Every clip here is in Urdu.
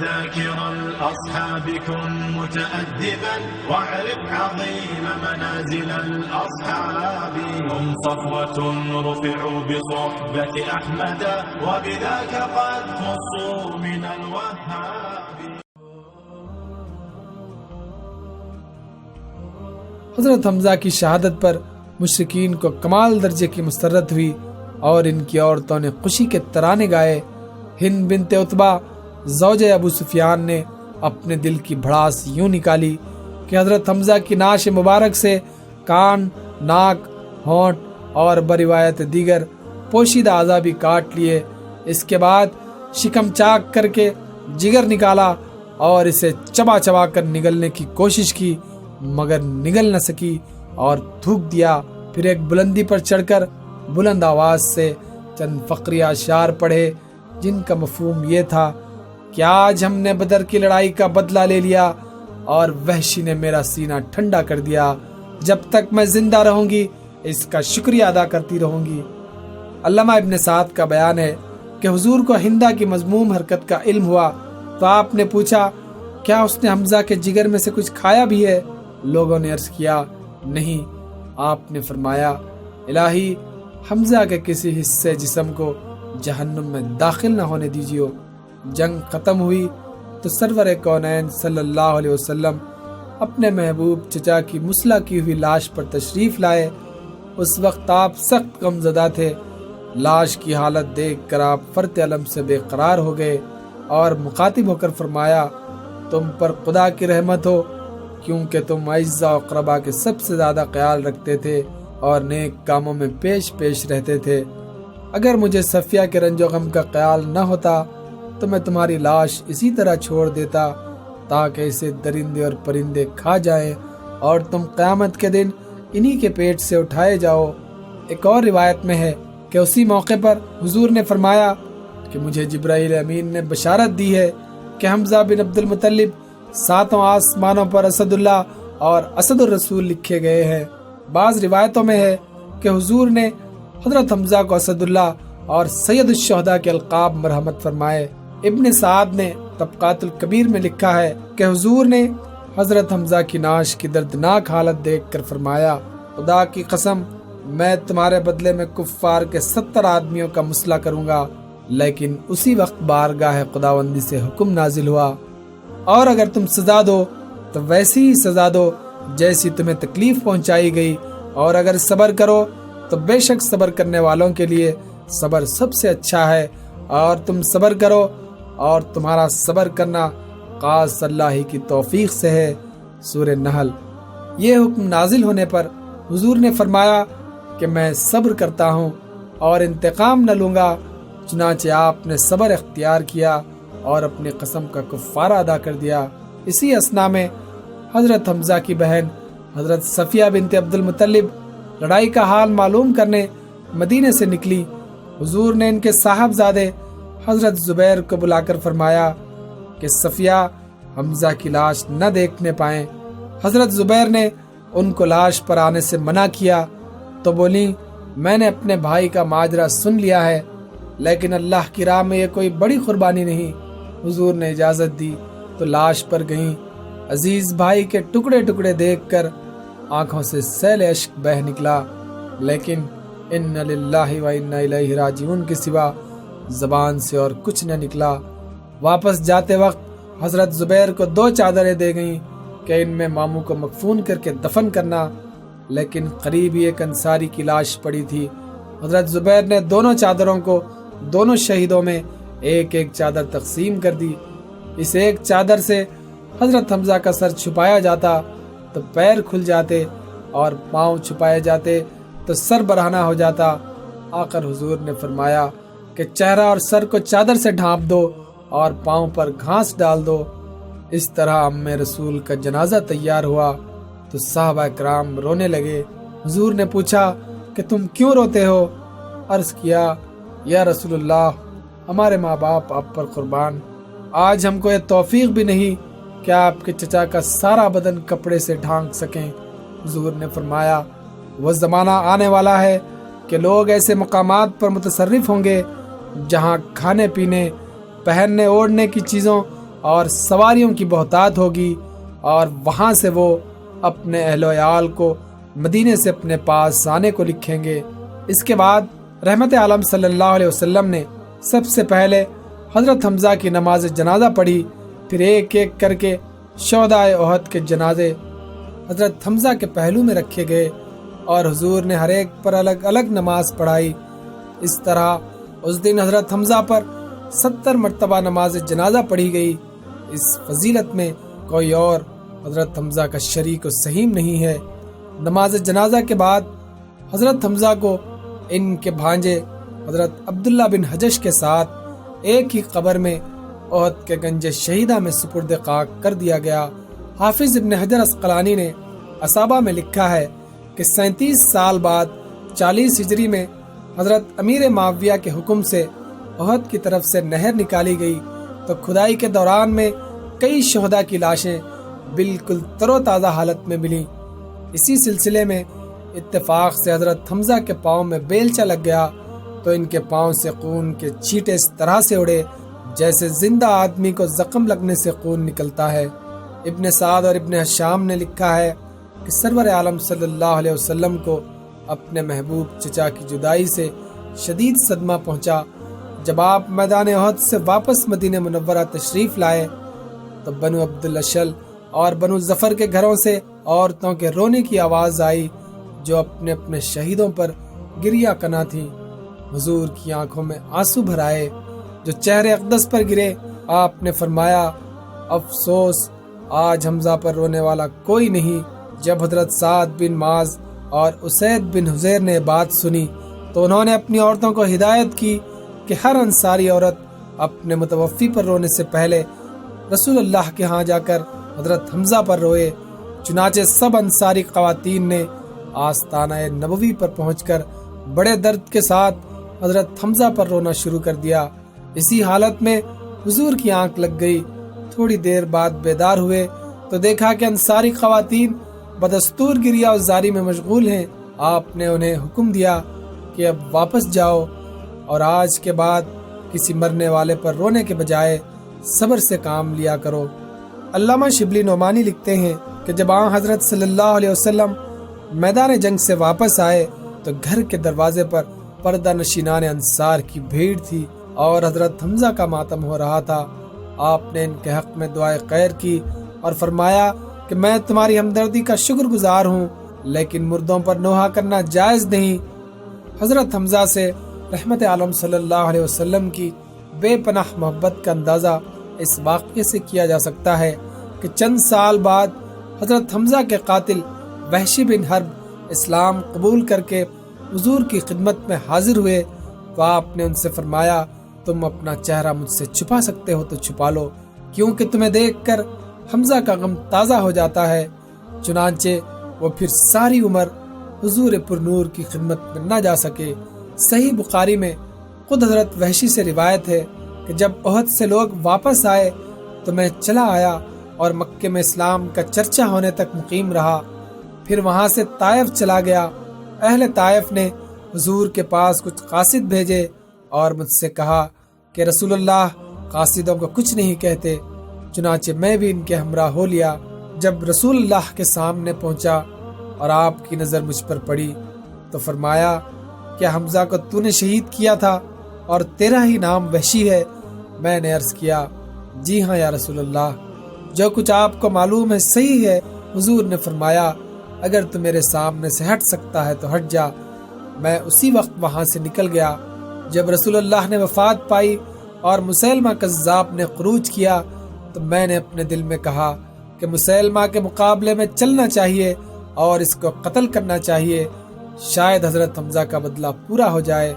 ذاكر الأصحاب كن متأدبا واعرف عظيم منازل الأصحاب هم صفوة رفعوا بصحبة أحمد وبذاك قد خصوا من الوهاب. حضرت حمزہ کی شہادت پر مشرکین کو کمال درجے کی مسرت ہوئی اور ان کی عورتوں نے خوشی کے ترانے گائے. ہند بنت عتبہ زوجہ ابو سفیان نے اپنے دل کی بھڑاس یوں نکالی کہ حضرت حمزہ کی ناش مبارک سے کان، ناک، ہونٹ اور بروایت دیگر پوشیدہ اعضاء بھی کاٹ لیے. اس کے بعد شکم چاک کر کے جگر نکالا اور اسے چبا چبا کر نگلنے کی کوشش کی مگر نگل نہ سکی اور تھوک دیا. پھر ایک بلندی پر چڑھ کر بلند آواز سے چند فقری اشعار پڑھے جن کا مفہوم یہ تھا کہ آج ہم نے بدر کی لڑائی کا بدلہ لے لیا اور وحشی نے میرا سینہ ٹھنڈا کر دیا. جب تک میں زندہ رہوں گی اس کا شکریہ ادا کرتی رہوں گی. علامہ ابن سعد کا بیان ہے کہ حضور کو ہندہ کی مذموم حرکت کا علم ہوا تو آپ نے پوچھا کیا اس نے حمزہ کے جگر میں سے کچھ کھایا بھی ہے؟ لوگوں نے عرض کیا نہیں. آپ نے فرمایا الہی حمزہ کے کسی حصے جسم کو جہنم میں داخل نہ ہونے دیجیے. جنگ ختم ہوئی تو سرور کونین صلی اللہ علیہ وسلم اپنے محبوب چچا کی مسلح کی ہوئی لاش پر تشریف لائے. اس وقت آپ سخت غمزدہ تھے. لاش کی حالت دیکھ کر آپ فرط علم سے بے قرار ہو گئے اور مخاطب ہو کر فرمایا تم پر خدا کی رحمت ہو کیونکہ تم اعزاء و اقربا کے سب سے زیادہ خیال رکھتے تھے اور نیک کاموں میں پیش رہتے تھے. اگر مجھے صفیہ کے رنج و غم کا خیال نہ ہوتا تو میں تمہاری لاش اسی طرح چھوڑ دیتا تاکہ اسے درندے اور پرندے کھا جائیں اور تم قیامت کے دن انہی کے پیٹ سے اٹھائے جاؤ. ایک اور روایت میں ہے کہ اسی موقع پر حضور نے فرمایا کہ مجھے جبرائیل امین نے بشارت دی ہے کہ حمزہ بن عبد المطلب 7 آسمانوں پر اسد اللہ اور اسد الرسول لکھے گئے ہیں. بعض روایتوں میں ہے کہ حضور نے حضرت حمزہ کو اسد اللہ اور سید الشہداء کے القاب مرحمت فرمائے. ابن سعد نے طبقات الکبیر میں لکھا ہے کہ حضور نے حضرت حمزہ کی نعش کی دردناک حالت دیکھ کر فرمایا خدا کی قسم میں تمہارے بدلے میں کفار کے 70 آدمیوں کا مسلح کروں گا. لیکن اسی وقت بارگاہ خداوندی سے حکم نازل ہوا اور اگر تم سزا دو تو ویسی ہی سزا دو جیسی تمہیں تکلیف پہنچائی گئی اور اگر صبر کرو تو بے شک صبر کرنے والوں کے لیے صبر سب سے اچھا ہے اور تم صبر کرو اور تمہارا صبر کرنا خاص اللہ ہی کی توفیق سے ہے. سورہ نحل. یہ حکم نازل ہونے پر حضور نے فرمایا کہ میں صبر کرتا ہوں اور انتقام نہ لوں گا. چنانچہ آپ نے صبر اختیار کیا اور اپنی قسم کا کفارہ ادا کر دیا. اسی اثنا میں حضرت حمزہ کی بہن حضرت صفیہ بنت عبد المطلب لڑائی کا حال معلوم کرنے مدینے سے نکلی. حضور نے ان کے صاحبزادے حضرت زبیر کو بلا کر فرمایا کہ صفیہ حمزہ کی لاش نہ دیکھنے پائیں. حضرت زبیر نے ان کو لاش پر آنے سے منع کیا تو بولی میں نے اپنے بھائی کا ماجرا سن لیا ہے لیکن اللہ کی راہ میں یہ کوئی بڑی قربانی نہیں. حضور نے اجازت دی تو لاش پر گئیں. عزیز بھائی کے ٹکڑے ٹکڑے دیکھ کر آنکھوں سے سیل اشک بہہ نکلا لیکن ان للہ و انا الیہ راجعون کے سوا زبان سے اور کچھ نہ نکلا. واپس جاتے وقت حضرت زبیر کو 2 چادریں دے گئیں کہ ان میں ماموں کو مکفون کر کے دفن کرنا. لیکن قریب ہی ایک انصاری کی لاش پڑی تھی. حضرت زبیر نے دونوں چادروں کو دونوں شہیدوں میں ایک ایک چادر تقسیم کر دی. اس ایک چادر سے حضرت حمزہ کا سر چھپایا جاتا تو پیر کھل جاتے اور پاؤں چھپائے جاتے تو سر برہنہ ہو جاتا. آخر حضور نے فرمایا کہ چہرہ اور سر کو چادر سے ڈھانپ دو اور پاؤں پر گھاس ڈال دو. اس طرح ام رسول کا جنازہ تیار ہوا تو صحابہ کرام رونے لگے. حضور نے پوچھا کہ تم کیوں روتے ہو؟ عرض کیا یا رسول اللہ ہمارے ماں باپ آپ پر قربان. آج ہم کو یہ توفیق بھی نہیں کہ آپ کے چچا کا سارا بدن کپڑے سے ڈھانک سکیں. حضور نے فرمایا وہ زمانہ آنے والا ہے کہ لوگ ایسے مقامات پر متصرف ہوں گے جہاں کھانے پینے، پہننے اوڑھنے کی چیزوں اور سواریوں کی بہتات ہوگی، اور وہاں سے وہ اپنے اہل و عیال کو مدینے سے اپنے پاس آنے کو لکھیں گے۔ اس کے بعد رحمت عالم صلی اللہ علیہ وسلم نے سب سے پہلے حضرت حمزہ کی نماز جنازہ پڑھی، پھر ایک ایک کر کے شہدائے احد کے جنازے حضرت حمزہ کے پہلو میں رکھے گئے اور حضور نے ہر ایک پر الگ الگ نماز پڑھائی۔ اس طرح اس دن حضرت حمزہ پر 70 مرتبہ نماز جنازہ پڑھی گئی۔ اس فضیلت میں کوئی اور حضرت حمزہ کا شریک و سہیم نہیں ہے۔ نماز جنازہ کے بعد حضرت حمزہ کو ان کے بھانجے حضرت عبداللہ بن حجش کے ساتھ ایک ہی قبر میں احد کے گنج شہیدہ میں سپرد خاک کر دیا گیا۔ حافظ ابن حجر عسقلانی نے اصابہ میں لکھا ہے کہ 37 سال بعد 40 ہجری میں حضرت امیر معاویہ کے حکم سے احد کی طرف سے نہر نکالی گئی تو کھدائی کے دوران میں کئی شہداء کی لاشیں بالکل تر و تازہ حالت میں ملیں۔ اسی سلسلے میں اتفاق سے حضرت حمزہ کے پاؤں میں بیلچا لگ گیا تو ان کے پاؤں سے خون کے چھینٹے اس طرح سے اڑے جیسے زندہ آدمی کو زخم لگنے سے خون نکلتا ہے۔ ابن سعد اور ابن حشام نے لکھا ہے کہ سرور عالم صلی اللہ علیہ وسلم کو اپنے محبوب چچا کی جدائی سے شدید صدمہ پہنچا۔ جب آپ میدان احد سے واپس مدینہ منورہ تشریف لائے تو بنو عبد الاشل اور بنو ظفر کے گھروں سے عورتوں کے رونے کی آواز آئی جو اپنے اپنے شہیدوں پر گریہ کنا تھی۔ حضور کی آنکھوں میں آنسو بھر آئے جو چہرے اقدس پر گرے۔ آپ نے فرمایا افسوس آج حمزہ پر رونے والا کوئی نہیں۔ جب حضرت سعد بن معاذ اور اسید بن حزیر نے بات سنی تو انہوں نے اپنی عورتوں کو ہدایت کی کہ ہر انصاری عورت اپنے متوفی پر رونے سے پہلے رسول اللہ کے ہاں جا کر حضرت حمزہ پر روئے۔ چنانچہ سب انصاری خواتین نے آستانہ نبوی پر پہنچ کر بڑے درد کے ساتھ حضرت حمزہ پر رونا شروع کر دیا۔ اسی حالت میں حضور کی آنکھ لگ گئی۔ تھوڑی دیر بعد بیدار ہوئے تو دیکھا کہ انصاری خواتین بدستور گریہ و زاری میں مشغول ہیں۔ آپ نے انہیں حکم دیا کہ اب واپس جاؤ اور آج کے بعد کسی مرنے والے پر رونے کے بجائے صبر سے کام لیا کرو۔ علامہ شبلی نعمانی لکھتے ہیں کہ جب حضرت صلی اللہ علیہ وسلم میدان جنگ سے واپس آئے تو گھر کے دروازے پر پردہ نشینان انصار کی بھیڑ تھی اور حضرت حمزہ کا ماتم ہو رہا تھا۔ آپ نے ان کے حق میں دعائے خیر کی اور فرمایا کہ میں تمہاری ہمدردی کا شکر گزار ہوں، لیکن مردوں پر نوحہ کرنا جائز نہیں۔ حضرت حمزہ سے رحمت عالم صلی اللہ علیہ وسلم کی بے پناہ محبت کا اندازہ اس واقعے سے کیا جا سکتا ہے کہ چند سال بعد حضرت حمزہ کے قاتل وحشی بن حرب اسلام قبول کر کے حضور کی خدمت میں حاضر ہوئے تو آپ نے ان سے فرمایا تم اپنا چہرہ مجھ سے چھپا سکتے ہو تو چھپا لو، کیونکہ تمہیں دیکھ کر حمزہ کا غم تازہ ہو جاتا ہے۔ چنانچہ وہ پھر ساری عمر حضور پر نور کی خدمت میں نہ جا سکے۔ صحیح بخاری میں خود حضرت وحشی سے روایت ہے کہ جب احد سے لوگ واپس آئے تو میں چلا آیا اور مکے میں اسلام کا چرچا ہونے تک مقیم رہا، پھر وہاں سے طائف چلا گیا۔ اہل طائف نے حضور کے پاس کچھ قاصد بھیجے اور مجھ سے کہا کہ رسول اللہ قاصدوں کو کچھ نہیں کہتے، چنانچہ میں بھی ان کے ہمراہ ہو لیا۔ جب رسول اللہ کے سامنے پہنچا اور آپ کی نظر مجھ پر پڑی تو فرمایا کیا حمزہ کو تو نے شہید کیا تھا اور تیرا ہی نام وحشی ہے؟ میں نے عرض کیا جی ہاں یا رسول اللہ، جو کچھ آپ کو معلوم ہے صحیح ہے۔ حضور نے فرمایا اگر تو میرے سامنے سے ہٹ سکتا ہے تو ہٹ جا۔ میں اسی وقت وہاں سے نکل گیا۔ جب رسول اللہ نے وفات پائی اور مسیلمہ کذاب نے خروج کیا تو میں نے اپنے دل میں کہا کہ مسیلمہ کے مقابلے میں چلنا چاہیے اور اس کو قتل کرنا چاہیے، شاید حضرت حمزہ کا بدلہ پورا ہو جائے۔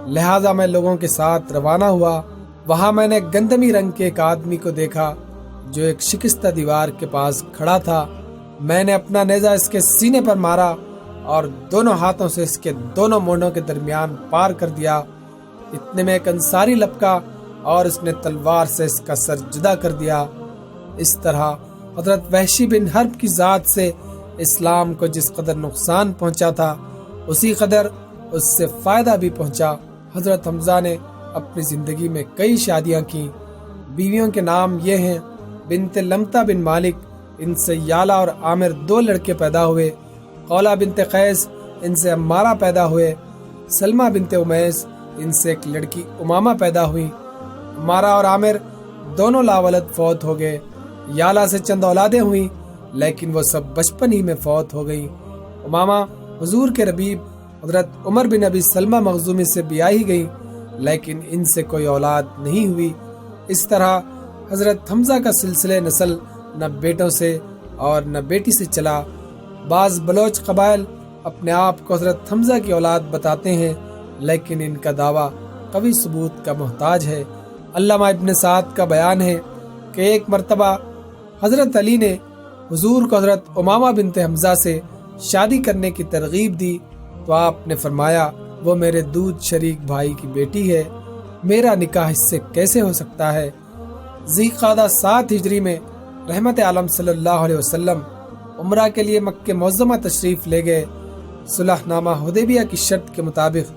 لہٰذا میں لوگوں کے ساتھ روانہ ہوا۔ وہاں میں نے گندمی رنگ کے ایک آدمی کو دیکھا جو ایک شکستہ دیوار کے پاس کھڑا تھا۔ میں نے اپنا نیزہ اس کے سینے پر مارا اور دونوں ہاتھوں سے اس کے دونوں مونڈوں کے درمیان پار کر دیا۔ اتنے میں ایک انصاری لپکا اور اس نے تلوار سے اس کا سر جدا کر دیا۔ اس طرح حضرت وحشی بن حرب کی ذات سے اسلام کو جس قدر نقصان پہنچا تھا اسی قدر اس سے فائدہ بھی پہنچا۔ حضرت حمزہ نے اپنی زندگی میں کئی شادیاں کی، بیویوں کے نام یہ ہیں: بنت لمتا بن مالک، ان سے یالا اور عامر 2 لڑکے پیدا ہوئے، قولہ بنت قیس، ان سے عمارہ پیدا ہوئے، سلمہ بنت امیس، ان سے ایک لڑکی امامہ پیدا ہوئی۔ عمارہ اور عامر دونوں لاولد فوت ہو گئے۔ یالا سے چند اولادیں ہوئیں، لیکن وہ سب بچپن ہی میں فوت ہو گئیں۔ امامہ حضور کے ربیب حضرت عمر بن ابی سلمہ مخزومی سے بیاہی گئیں، لیکن ان سے کوئی اولاد نہیں ہوئی۔ اس طرح حضرت حمزہ کا سلسلہ نسل نہ بیٹوں سے اور نہ بیٹی سے چلا۔ بعض بلوچ قبائل اپنے آپ کو حضرت حمزہ کی اولاد بتاتے ہیں، لیکن ان کا دعویٰ قوی ثبوت کا محتاج ہے۔ علامہ ابن سعد کا بیان ہے کہ ایک مرتبہ حضرت علی نے حضور کو حضرت امامہ بنت حمزہ سے شادی کرنے کی ترغیب دی تو آپ نے فرمایا، وہ میرے دودھ شریک بھائی کی بیٹی ہے، میرا نکاح اس سے کیسے ہو سکتا ہے؟ ذی قعدہ 7 ہجری میں رحمت عالم صلی اللہ علیہ وسلم عمرہ کے لیے مکہ معظمہ تشریف لے گئے۔ صلح نامہ حدیبیہ کی شرط کے مطابق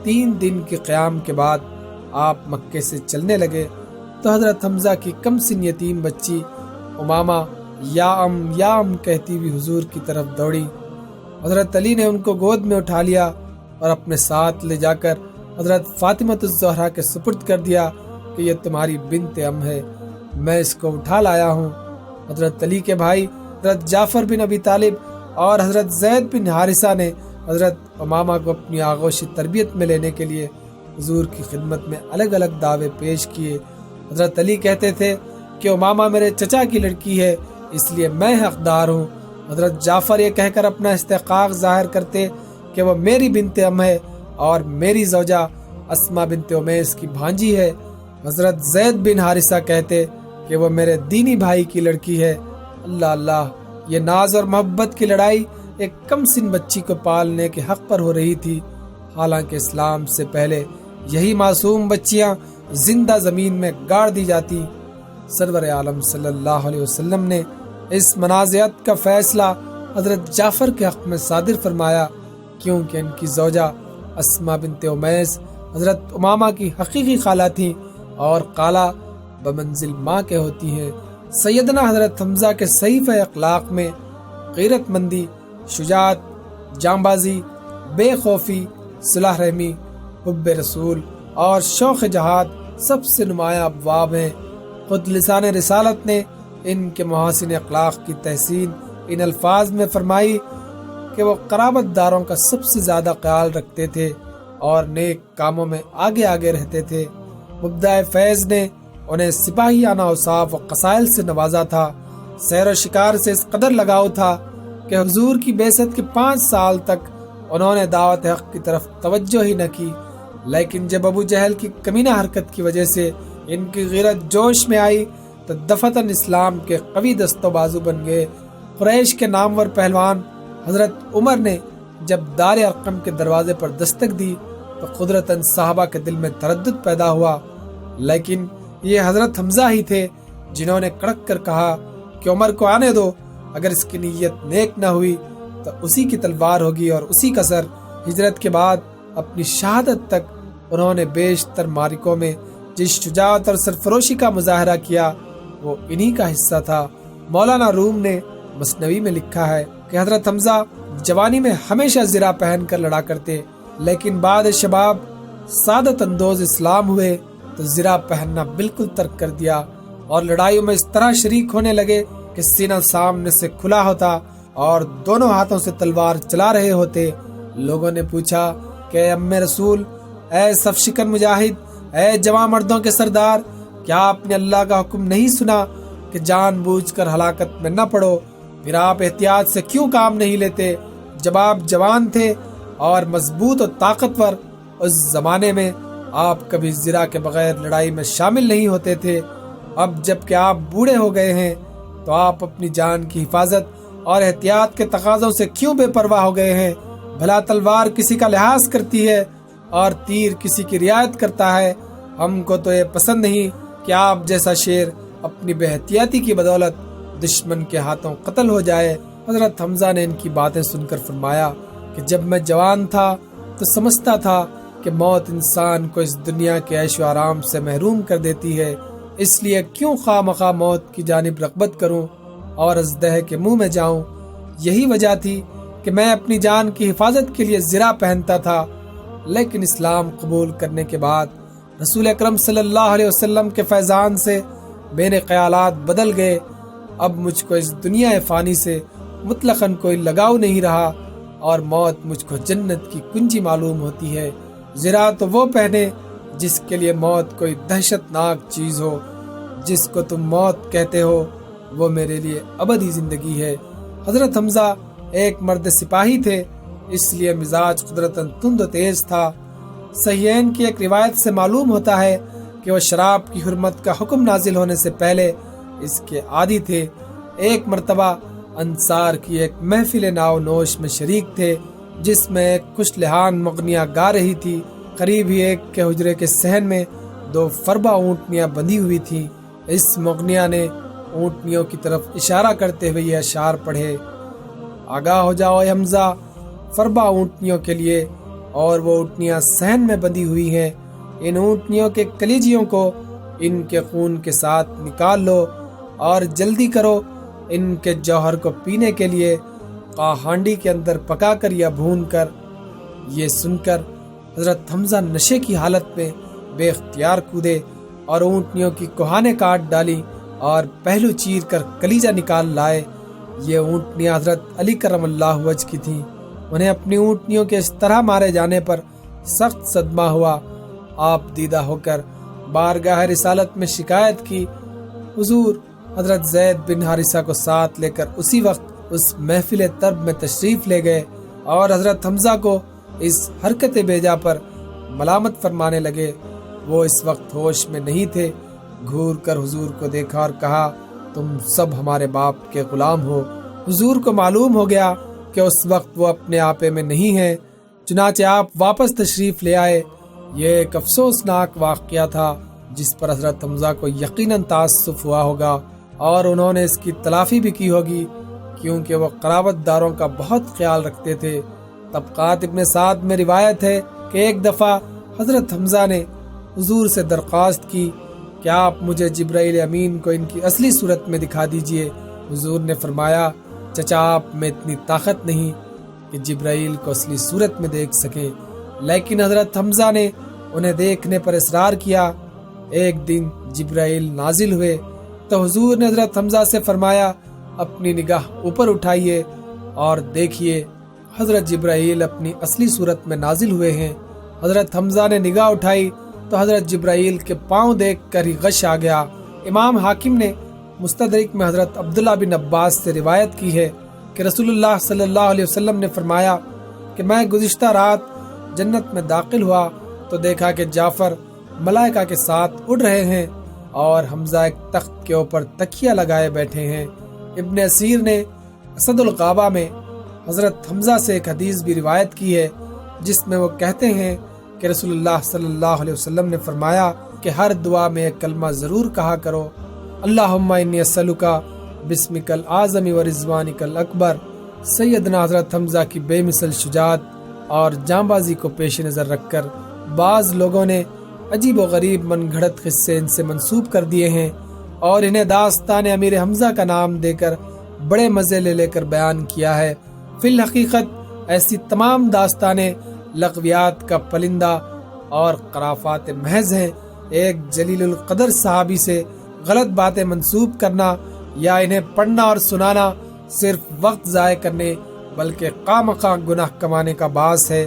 3 دن کے قیام کے بعد آپ مکے سے چلنے لگے تو حضرت حمزہ کی کم سن یتیم بچی امامہ یا ام کہتی ہوئی حضور کی طرف دوڑی۔ حضرت علی نے ان کو گود میں اٹھا لیا اور اپنے ساتھ لے جا کر حضرت فاطمہ الزہرا کے سپرد کر دیا کہ یہ تمہاری بنت ام ہے، میں اس کو اٹھا لایا ہوں۔ حضرت علی کے بھائی حضرت جعفر بن ابی طالب اور حضرت زید بن حارثہ نے حضرت امامہ کو اپنی آغوشی تربیت میں لینے کے لیے حضور کی خدمت میں الگ الگ دعوے پیش کیے۔ حضرت علی کہتے تھے کہ امامہ میرے چچا کی لڑکی ہے، اس لیے میں حقدار ہوں۔ حضرت جعفر یہ کہہ کر اپنا استحقاق ظاہر کرتے کہ وہ میری بنت ام ہے اور میری زوجہ اسما بنت امیس کی بھانجی ہے۔ حضرت زید بن حارثہ کہتے کہ وہ میرے دینی بھائی کی لڑکی ہے۔ اللہ اللہ، یہ ناز اور محبت کی لڑائی ایک کم سن بچی کو پالنے کے حق پر ہو رہی تھی، حالانکہ اسلام سے پہلے یہی معصوم بچیاں زندہ زمین میں گاڑ دی جاتی۔ سرور عالم صلی اللہ علیہ وسلم نے اس منازعت کا فیصلہ حضرت جعفر کے حق میں صادر فرمایا، کیونکہ ان کی زوجہ اسما بنت امیس حضرت امامہ کی حقیقی خالہ تھیں اور خالہ بمنزل ماں کے ہوتی ہیں۔ سیدنا حضرت حمزہ کے صحیفہ اخلاق میں غیرت مندی، شجاعت، جانبازی، بے خوفی، صلح رحمی، حب رسول اور شوق جہاد سب سے نمایاں ابواب ہیں۔ خود لسان رسالت نے ان کے محاسن اخلاق کی تحسین ان الفاظ میں فرمائی کہ وہ قرابت داروں کا سب سے زیادہ خیال رکھتے تھے اور نیک کاموں میں آگے آگے رہتے تھے۔ مبدع فیض نے انہیں سپاہیانہ اوصاف و قصائل سے نوازا تھا۔ سیر و شکار سے اس قدر لگاؤ تھا کہ حضور کی بعثت کے 5 سال تک انہوں نے دعوت حق کی طرف توجہ ہی نہ کی، لیکن جب ابو جہل کی کمینہ حرکت کی وجہ سے ان کی غیرت جوش میں آئی تو دفتن اسلام کے قوی دست و بازو بن گئے۔ قریش کے نامور پہلوان حضرت عمر نے جب دار ارقم کے دروازے پر دستک دی تو قدرتاً صحابہ کے دل میں تردد پیدا ہوا، لیکن یہ حضرت حمزہ ہی تھے جنہوں نے کڑک کر کہا کہ عمر کو آنے دو، اگر اس کی نیت نیک نہ ہوئی تو اسی کی تلوار ہوگی اور اسی کا سر۔ ہجرت کے بعد اپنی شہادت تک انہوں نے بیشتر معرکوں میں جس شجاعت اور سرفروشی کا مظاہرہ کیا وہ انہی کا حصہ تھا۔ مولانا روم نے مثنوی میں لکھا ہے کہ حضرت حمزہ جوانی میں ہمیشہ زرہ پہن کر لڑا کرتے، لیکن بعد شباب سعادت اندوز اسلام ہوئے تو زرہ پہننا بالکل ترک کر دیا اور لڑائیوں میں اس طرح شریک ہونے لگے کہ سینہ سامنے سے کھلا ہوتا اور دونوں ہاتھوں سے تلوار چلا رہے ہوتے۔ لوگوں نے پوچھا کہ اے ام رسول، اے صف شکن مجاہد، اے جوان مردوں کے سردار، کیا آپ نے اللہ کا حکم نہیں سنا کہ جان بوجھ کر ہلاکت میں نہ پڑو؟ پھر آپ احتیاط سے کیوں کام نہیں لیتے؟ جب آپ جوان تھے اور مضبوط و طاقتور، اس زمانے میں آپ کبھی زرہ کے بغیر لڑائی میں شامل نہیں ہوتے تھے۔ اب جب کہ آپ بوڑھے ہو گئے ہیں تو آپ اپنی جان کی حفاظت اور احتیاط کے تقاضوں سے کیوں بے پرواہ ہو گئے ہیں؟ بھلا تلوار کسی کا لحاظ کرتی ہے اور تیر کسی کی رعایت کرتا ہے؟ ہم کو تو یہ پسند نہیں کہ آپ جیسا شیر اپنی بے احتیاطی کی بدولت دشمن کے ہاتھوں قتل ہو جائے۔ حضرت حمزہ نے ان کی باتیں سن کر فرمایا کہ جب میں جوان تھا تو سمجھتا تھا کہ موت انسان کو اس دنیا کے عیش و آرام سے محروم کر دیتی ہے، اس لیے کیوں خواہ مخواہ موت کی جانب رغبت کروں اور ازدہ کے منہ میں جاؤں۔ یہی وجہ تھی کہ میں اپنی جان کی حفاظت کے لیے زرہ پہنتا تھا، لیکن اسلام قبول کرنے کے بعد رسول اکرم صلی اللہ علیہ وسلم کے فیضان سے میرے خیالات بدل گئے۔ اب مجھ کو اس دنیا فانی سے مطلقاً کوئی لگاؤ نہیں رہا اور موت مجھ کو جنت کی کنجی معلوم ہوتی ہے۔ زرہ تو وہ پہنے جس کے لیے موت کوئی دہشت ناک چیز ہو۔ جس کو تم موت کہتے ہو وہ میرے لیے ابدی زندگی ہے۔ حضرت حمزہ ایک مرد سپاہی تھے، اس لیے مزاج قدرتاً تند و تیز تھا۔ صحیحین کی ایک روایت سے معلوم ہوتا ہے کہ وہ شراب کی حرمت کا حکم نازل ہونے سے پہلے اس کے عادی تھے۔ ایک مرتبہ انصار کی ایک محفل ناو نوش میں شریک تھے جس میں ایک خوش لحان مغنیہ گا رہی تھی۔ قریب ہی ایک کے حجرے کے صحن میں 2 فربہ اونٹنیاں بندھی ہوئی تھیں۔ اس مغنیہ نے اونٹنیوں کی طرف اشارہ کرتے ہوئے یہ اشعار پڑھے: آگاہ ہو جاؤ اے حمزہ فربہ اونٹنیوں کے لیے، اور وہ اونٹنیاں صحن میں بندھی ہوئی ہیں۔ ان اونٹنیوں کے کلیجیوں کو ان کے خون کے ساتھ نکال لو اور جلدی کرو ان کے جوہر کو پینے کے لیے ہانڈی کے اندر پکا کر یا بھون کر۔ یہ سن کر حضرت حمزہ نشے کی حالت میں بے اختیار کودے اور اونٹنیوں کی کوہانے کاٹ ڈالی اور پہلو چیر کر کلیجہ نکال لائے۔ یہ اونٹنیاں حضرت علی کرم اللہ وجہ کی تھیں۔ انہیں اپنی اونٹنیوں کے اس طرح مارے جانے پر سخت صدمہ ہوا۔ آپ دیدہ ہو کر بارگاہ رسالت میں شکایت کی۔ حضور حضرت زید بن حارثہ کو ساتھ لے کر اسی وقت اس محفل طرب میں تشریف لے گئے اور حضرت حمزہ کو اس حرکت بیجا پر ملامت فرمانے لگے۔ وہ اس وقت ہوش میں نہیں تھے۔ گھور کر حضور کو دیکھا اور کہا، تم سب ہمارے باپ کے غلام ہو۔ حضور کو معلوم ہو گیا کہ اس وقت وہ اپنے آپے میں نہیں ہیں، چنانچہ آپ واپس تشریف لے آئے۔ یہ ایک افسوسناک واقعہ تھا جس پر حضرت حمزہ کو یقیناً تاسف ہوا ہوگا اور انہوں نے اس کی تلافی بھی کی ہوگی، کیونکہ وہ قرابت داروں کا بہت خیال رکھتے تھے۔ طبقات ابن سعد میں روایت ہے کہ ایک دفعہ حضرت حمزہ نے حضور سے درخواست کی کہ آپ مجھے جبرائیل امین کو ان کی اصلی صورت میں دکھا دیجئے۔ حضور نے فرمایا، چچا آپ میں اتنی طاقت نہیں کہ جبرائیل کو اصلی صورت میں دیکھ سکیں، لیکن حضرت حمزہ نے انہیں دیکھنے پر اصرار کیا۔ ایک دن جبرائیل نازل ہوئے تو حضور نے حضرت حمزہ سے فرمایا، اپنی نگاہ اوپر اٹھائیے اور دیکھیے حضرت جبرائیل اپنی اصلی صورت میں نازل ہوئے ہیں۔ حضرت حمزہ نے نگاہ اٹھائی تو حضرت جبرائیل کے پاؤں دیکھ کر ہی غش آ گیا۔ امام حاکم نے مستدرک میں حضرت عبداللہ بن عباس سے روایت کی ہے کہ رسول اللہ صلی اللہ علیہ وسلم نے فرمایا کہ میں گزشتہ رات جنت میں داخل ہوا تو دیکھا کہ جعفر ملائکہ کے ساتھ اڑ رہے ہیں اور حمزہ ایک تخت کے اوپر تکیہ لگائے بیٹھے ہیں۔ ابن اسیر نے اسد الغابہ میں حضرت حمزہ سے ایک حدیث بھی روایت کی ہے جس میں وہ کہتے ہیں کہ رسول اللہ صلی اللہ علیہ وسلم نے فرمایا کہ ہر دعا میں ایک کلمہ ضرور کہا کرو، اللہم انی اسألک بسمک العظم و رضوانک الاکبر۔ سیدنا حضرت حمزہ کی بے مثل شجاعت اور جانبازی کو پیش نظر رکھ کر بعض لوگوں نے عجیب و غریب من گھڑت قصے ان سے منسوب کر دیے ہیں اور انہیں داستان امیر حمزہ کا نام دے کر بڑے مزے لے کر بیان کیا ہے۔ فی الحقیقت ایسی تمام داستانیں لغویات کا پلندہ اور خرافات محض ہیں۔ ایک جلیل القدر صحابی سے غلط باتیں منسوب کرنا یا انہیں پڑھنا اور سنانا صرف وقت ضائع کرنے بلکہ خواہ گناہ کمانے کا باعث ہے۔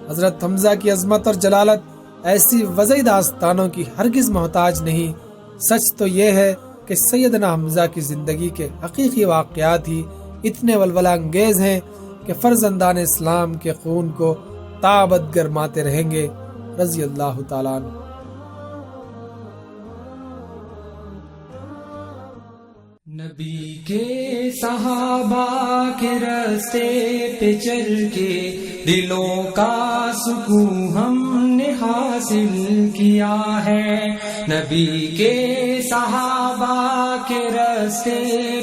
حضرت حمزہ کی عظمت اور جلالت ایسی وضعی داستانوں کی ہرگز محتاج نہیں۔ سچ تو یہ ہے کہ سیدنا حمزہ کی زندگی کے حقیقی واقعات ہی اتنے ولولہ انگیز ہیں کہ فرزندان اسلام کے خون کو تابد گرماتے رہیں گے، رضی اللہ تعالیٰ عنہ۔ نبی کے صحابہ کے راستے پہ چل کے دلوں کا سکون ہم نے حاصل کیا ہے۔ نبی کے صحابہ کے راستے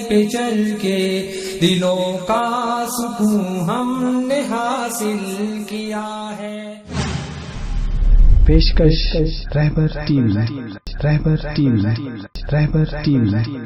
پہ چل کے دلوں کا سکون ہم نے حاصل کیا ہے۔ پیشکش رہبر ٹی وی۔ رہبر ٹی وی